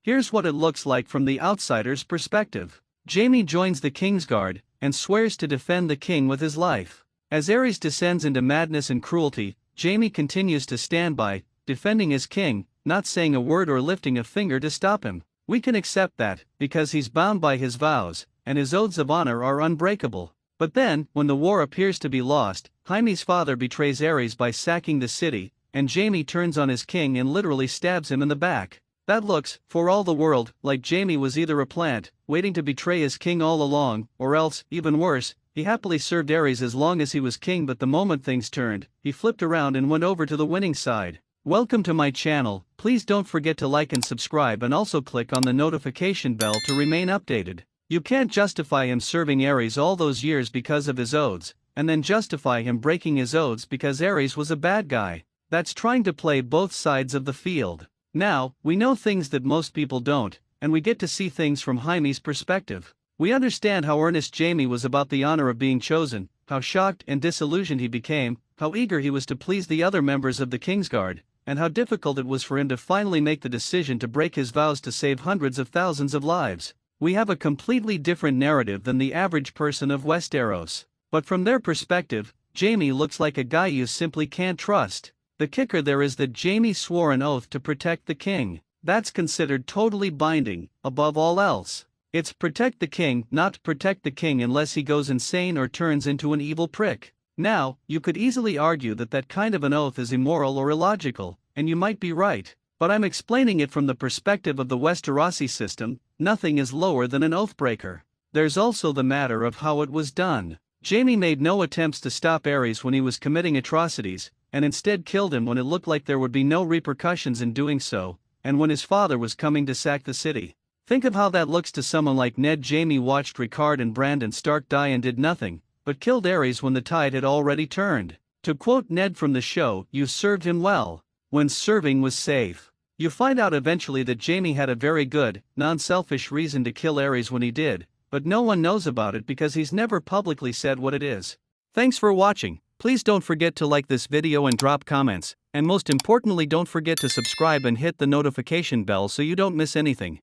Here's what it looks like from the outsider's perspective. Jaime joins the Kingsguard and swears to defend the king with his life. As Aerys descends into madness and cruelty, Jaime continues to stand by, defending his king, not saying a word or lifting a finger to stop him. We can accept that, because he's bound by his vows, and his oaths of honor are unbreakable. But then, when the war appears to be lost, Jaime's father betrays Aerys by sacking the city, and Jaime turns on his king and literally stabs him in the back. That looks, for all the world, like Jaime was either a plant, waiting to betray his king all along, or else, even worse, he happily served Aerys as long as he was king, but the moment things turned, he flipped around and went over to the winning side. Welcome to my channel. Please don't forget to like and subscribe, and also click on the notification bell to remain updated. You can't justify him serving Aerys all those years because of his oaths, and then justify him breaking his oaths because Aerys was a bad guy. That's trying to play both sides of the field. Now, we know things that most people don't, and we get to see things from Jaime's perspective. We understand how earnest Jaime was about the honor of being chosen, how shocked and disillusioned he became, how eager he was to please the other members of the Kingsguard, and how difficult it was for him to finally make the decision to break his vows to save hundreds of thousands of lives. We have a completely different narrative than the average person of Westeros. But from their perspective, Jaime looks like a guy you simply can't trust. The kicker there is that Jaime swore an oath to protect the king. That's considered totally binding, above all else. It's protect the king, not protect the king unless he goes insane or turns into an evil prick. Now, you could easily argue that that kind of an oath is immoral or illogical, and you might be right. But I'm explaining it from the perspective of the Westerosi system. Nothing is lower than an oathbreaker. There's also the matter of how it was done. Jaime made no attempts to stop Aerys when he was committing atrocities, and instead killed him when it looked like there would be no repercussions in doing so, and when his father was coming to sack the city. Think of how that looks to someone like Ned. Jaime watched Rickard and Brandon Stark die and did nothing, but killed Aerys when the tide had already turned. To quote Ned from the show, "You served him well, when serving was safe." You find out eventually that Jaime had a very good, non-selfish reason to kill Aerys when he did, but no one knows about it because he's never publicly said what it is. Thanks for watching. Please don't forget to like this video and drop comments, and most importantly don't forget to subscribe and hit the notification bell so you don't miss anything.